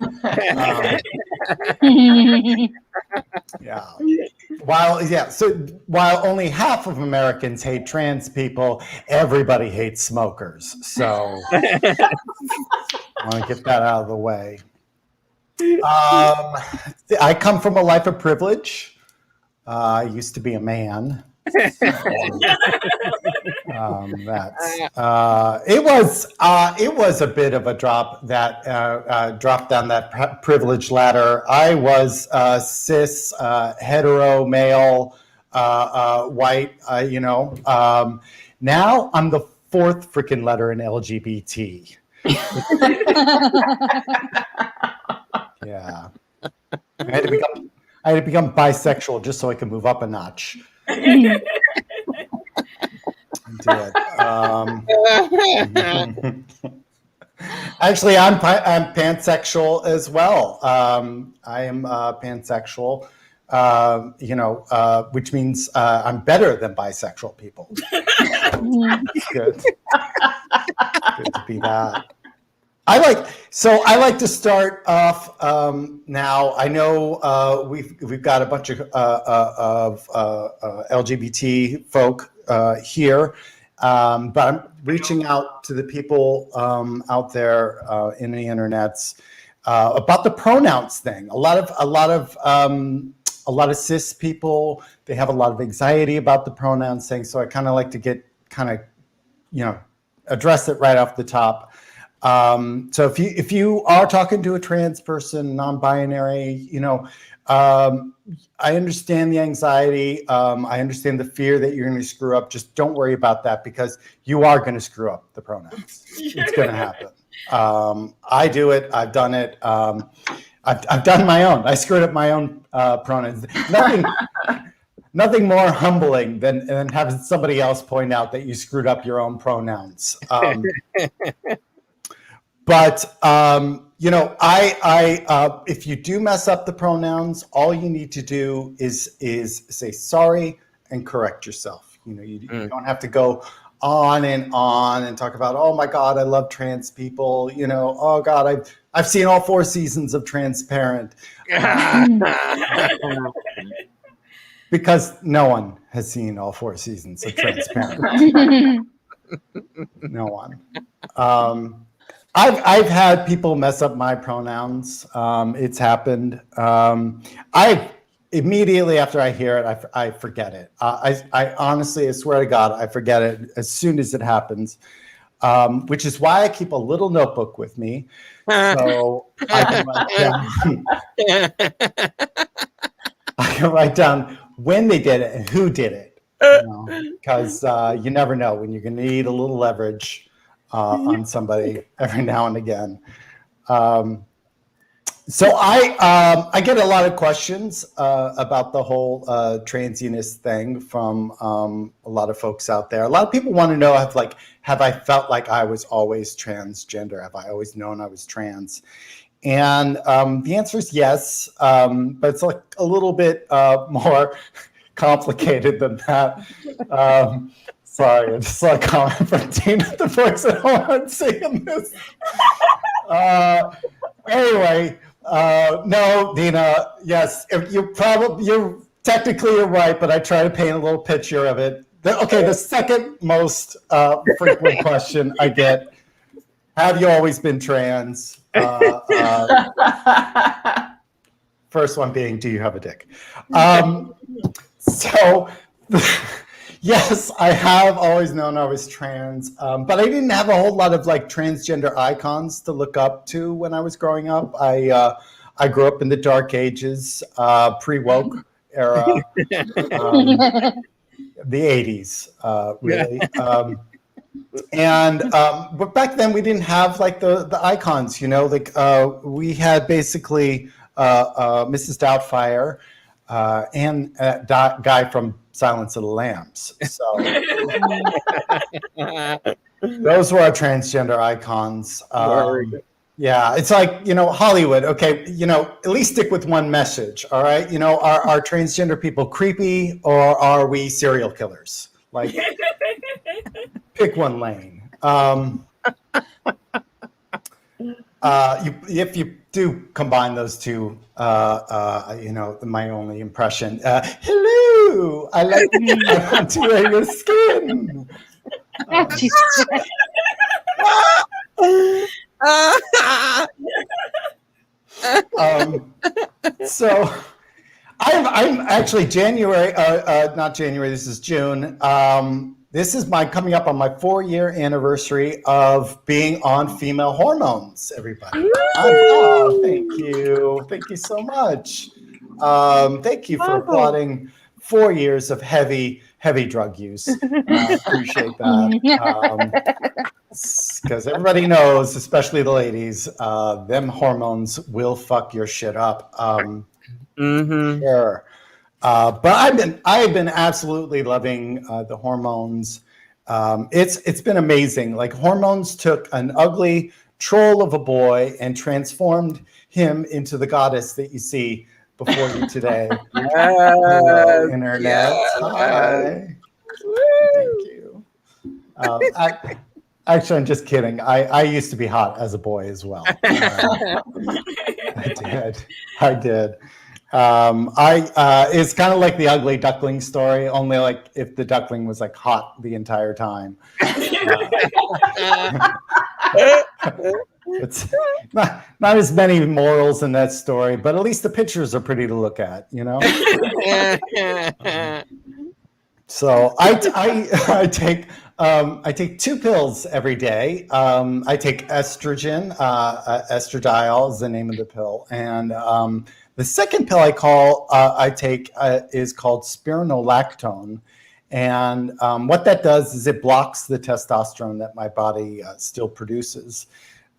So while only half of Americans hate trans people, everybody hates smokers. So I want to get that out of the way. I come from a life of privilege. I used to be a man. It was a bit of a drop down that privilege ladder. I was cis, hetero, male, white. Now I'm the fourth freaking letter in LGBT. Yeah, I had to become bisexual just so I could move up a notch. I did. Actually, I'm pansexual as well. I am pansexual, which means I'm better than bisexual people. It's good. Good to be that. I like to start off now. I know we've got a bunch of LGBT folk here, but I'm reaching out to the people out there in the internets about the pronouns thing. A lot of cis people, they have a lot of anxiety about the pronouns thing. So I kind of like to address it right off the top. So if you are talking to a trans person, non-binary, I understand the anxiety. I understand the fear that you're going to screw up. Just don't worry about that, because you are going to screw up the pronouns. It's going to happen. I do it. I've done it. I've done my own. I screwed up my own pronouns. Nothing more humbling than having somebody else point out that you screwed up your own pronouns. But if you do mess up the pronouns, all you need to do is say sorry and correct yourself. You don't have to go on and talk about, oh my God, I love trans people. Oh God, I've seen all 4 seasons of Transparent. Because no one has seen all 4 seasons of Transparent. No one. I've had people mess up my pronouns. It's happened. Immediately after I hear it, I forget it. I honestly, I swear to God, I forget it as soon as it happens. Which is why I keep a little notebook with me, so I can write down when they did it and who did it. Because you never know when you're going to need a little leverage on somebody every now and again. So I get a lot of questions about the whole transiness thing from a lot of folks out there. A lot of people want to know, have I felt like I was always transgender? Have I always known I was trans? And the answer is yes, but it's like a little bit more complicated than that. Sorry, I just saw a comment from Tina, the voice at home, seeing this. Anyway, no, Dina, yes, you're technically right, but I try to paint a little picture of it. The second most frequent question I get, have you always been trans? First one being, do you have a dick? Yes, I have always known I was trans, but I didn't have a whole lot of transgender icons to look up to when I was growing up. I grew up in the dark ages, pre-woke era, the 80s, really. But back then we didn't have the icons, we had basically Mrs. Doubtfire and that guy from Silence of the Lambs. So those were our transgender icons. Yeah, it's like, Hollywood. Okay, at least stick with one message. All right, are transgender people creepy, or are we serial killers? Pick one lane. If you do combine those two, my only impression. Hello, I want to wear your skin. So I'm actually January, not January. This is June. This is coming up on my 4-year anniversary of being on female hormones, everybody. Oh, thank you. Thank you so much. Thank you for applauding 4 years of heavy drug use. I appreciate that. Because everybody knows, especially the ladies, them hormones will fuck your shit up. Sure. But I've been absolutely loving the hormones. It's been amazing. Hormones took an ugly troll of a boy and transformed him into the goddess that you see before you today. Hello, internet.
Yes.
Hi. Thank you. Actually, I'm just kidding. I used to be hot as a boy as well. I did. It's kind of like the ugly duckling story, only like if the duckling was like hot the entire time. It's not as many morals in that story, but at least the pictures are pretty to look at, you know. So I take 2 pills every day. I take estrogen. Estradiol is the name of the pill, and the second pill I take is called spironolactone. And what that does is it blocks the testosterone that my body still produces.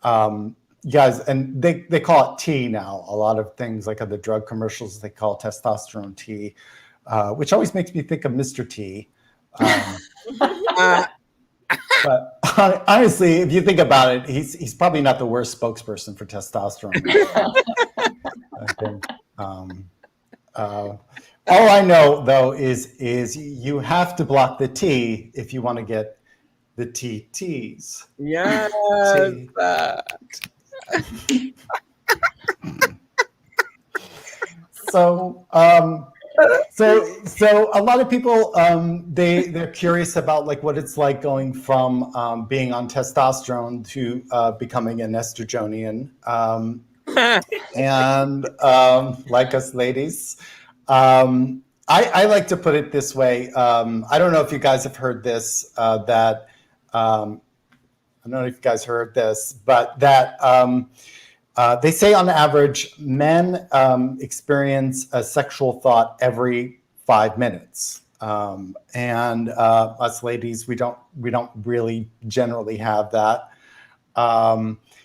Guys, and they call it T now. A lot of things like the drug commercials, they call testosterone T, which always makes me think of Mr. T. But honestly, if you think about it, he's probably not the worst spokesperson for testosterone. I think. All I know though is you have to block the T if you want to get the TTs.
Yes.
So a lot of people they're curious about like what it's like going from being on testosterone to becoming an estrogenian, and like us ladies, I like to put it this way. I don't know if you guys have heard this. I don't know if you guys heard this, but that they say on average, men experience a sexual thought every 5 minutes, and us ladies, we don't really generally have that.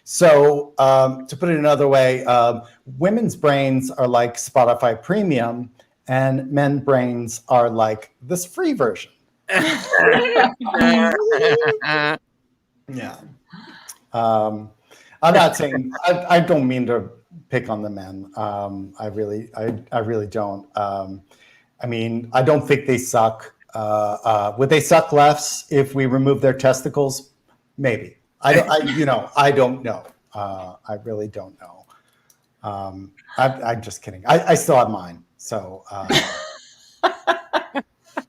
So to put it another way, women's brains are like Spotify Premium, and men's brains are like this free version. Yeah. I'm not saying I don't mean to pick on the men. I really don't. I mean, I don't think they suck. Would they suck less if we remove their testicles? Maybe. I don't know. I really don't know. I'm just kidding. I still have mine, so I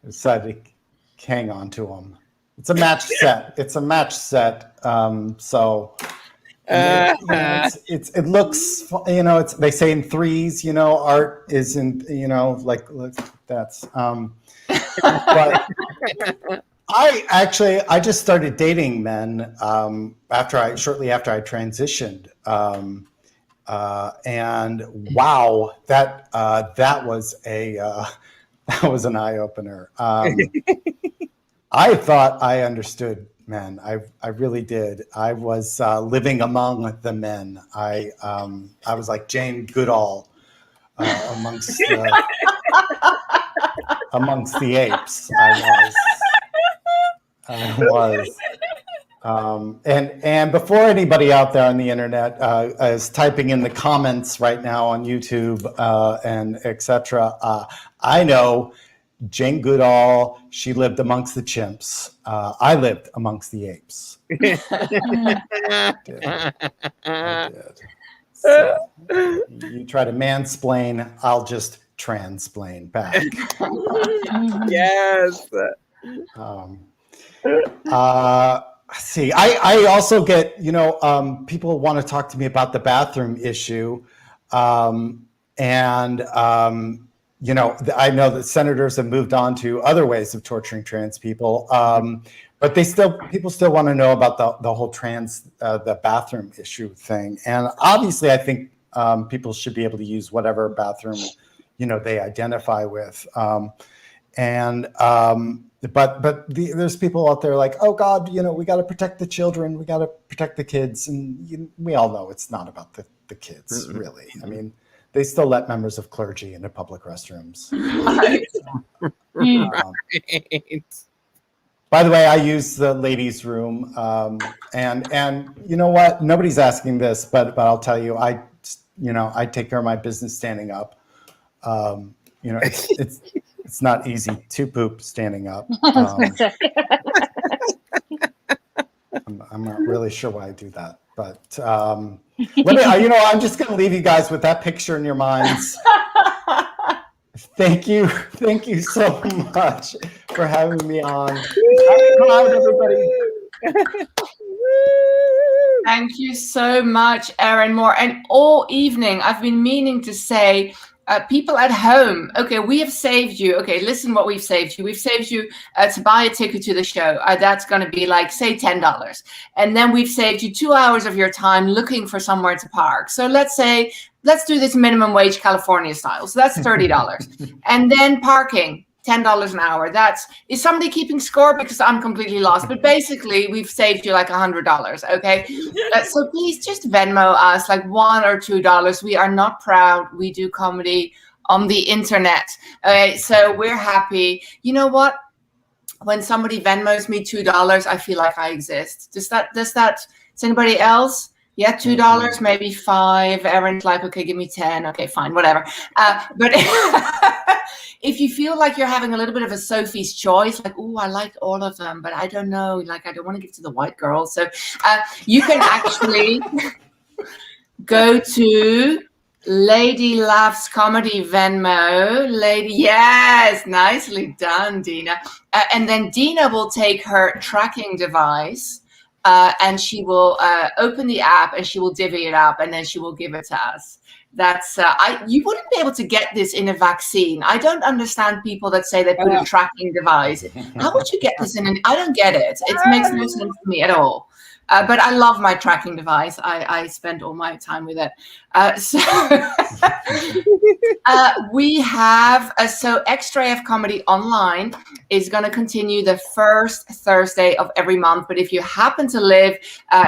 decided to hang on to them. It's a match set. So it looks, they say in threes, art isn't, like that's, but I just started dating men shortly after I transitioned. And wow, that was an eye opener. I thought I understood men. I really did. I was living among the men. I was like Jane Goodall amongst the apes. I was. And before anybody out there on the internet is typing in the comments right now on YouTube and etc., I know Jane Goodall, she lived amongst the chimps. I lived amongst the apes. I did. So, you try to mansplain, I'll just transplain back.
Yes.
See, I also get, people want to talk to me about the bathroom issue. I know that senators have moved on to other ways of torturing trans people, but people still want to know about the whole the bathroom issue thing. And obviously, I think people should be able to use whatever bathroom, they identify with. But there's people out there like, oh God, we got to protect the children, we got to protect the kids, and we all know it's not about the kids, really. I mean, they still let members of clergy into public restrooms. By the way, I use the ladies' room, and you know what? Nobody's asking this, but I'll tell you, I take care of my business standing up. It's not easy to poop standing up. I'm not really sure why I do that, but I'm just going to leave you guys with that picture in your minds. Thank you so much for having me on. Happy Pride, everybody.
Thank you so much, Erin Moore. And all evening, I've been meaning to say, people at home, okay, we have saved you. Okay, listen what we've saved you. We've saved you to buy a ticket to the show. That's going to be like, say, $10. And then we've saved you 2 hours of your time looking for somewhere to park. So let's do this minimum wage California style. So that's $30. And then parking, $10 an hour. Is somebody keeping score? Because I'm completely lost. But basically, we've saved you like $100. Okay. So please just Venmo us like $1 or $2. We are not proud. We do comedy on the internet. Okay. So we're happy. You know what? When somebody Venmos me $2, I feel like I exist. Does anybody else? Yeah, $2, maybe $5. Erin's like, okay, give me 10. Okay, fine, whatever. But if you feel like you're having a little bit of a Sophie's choice, like, oh, I like all of them, but I don't know, like, I don't want to give to the white girl. So you can actually go to Lady Laughs Comedy Venmo. Yes, nicely done, Dina. And then Dina will take her tracking device. And she will open the app and she will divvy it up and then she will give it to us. You wouldn't be able to get this in a vaccine. I don't understand people that say they put a tracking device. How would you get this in I don't get it. It makes no sense to me at all. But I love my tracking device. I spend all my time with it. We have, ExtraAFComedy Online is going to continue the first Thursday of every month. But if you happen to live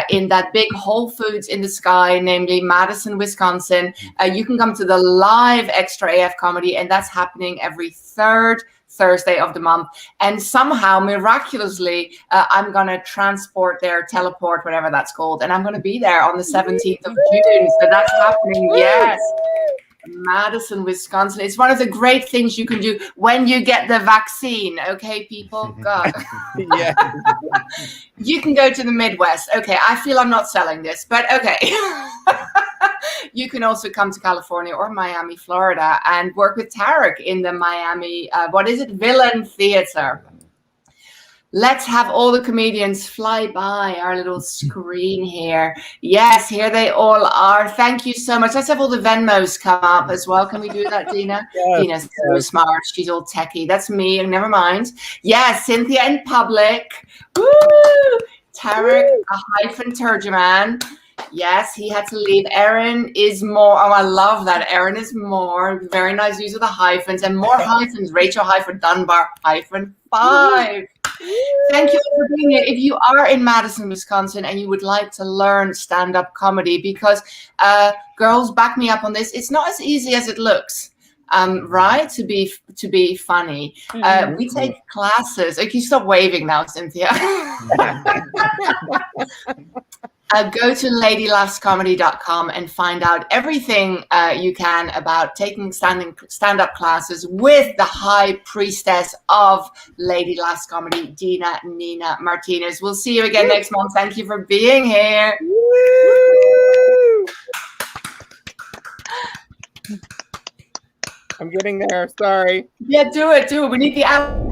in that big Whole Foods in the sky, namely Madison, Wisconsin, you can come to the live ExtraAFComedy, and that's happening every third Thursday of the month. And somehow, miraculously, I'm going to teleport, whatever that's called. And I'm going to be there on the 17th of June. So that's happening. Yes. Madison, Wisconsin. It's one of the great things you can do when you get the vaccine. Okay, people? God.
Yeah.
You can go to the Midwest. Okay, I feel I'm not selling this, but okay. You can also come to California or Miami, Florida, and work with Tarek in the Miami, Villain Theater. Let's have all the comedians fly by our little screen here. Yes, here they all are. Thank you so much. Let's have all the Venmos come up as well. Can we do that, Dina? Yes, Dina's so smart. She's all techie. That's me. Never mind. Yes, Cynthia in public. Woo! Tarek, a hyphen Turjuman. Yes, he had to leave. Erin is more. Oh, I love that. Erin is more. Very nice use of the hyphens and more hyphens. Rachel hyphen Dunbar hyphen 5. Thank you for being here. If you are in Madison, Wisconsin, and you would like to learn stand-up comedy, because girls, back me up on this, it's not as easy as it looks. Right? To be funny. We take classes. Okay, you stop waving now, Cynthia. Go to ladylaughscomedy.com and find out everything you can about taking stand-up classes with the high priestess of Lady Laughs Comedy, Dina Nina Martinez. We'll see you again next month. Thank you for being here.
Woo! I'm getting there. Sorry.
Yeah, do it. We need the out.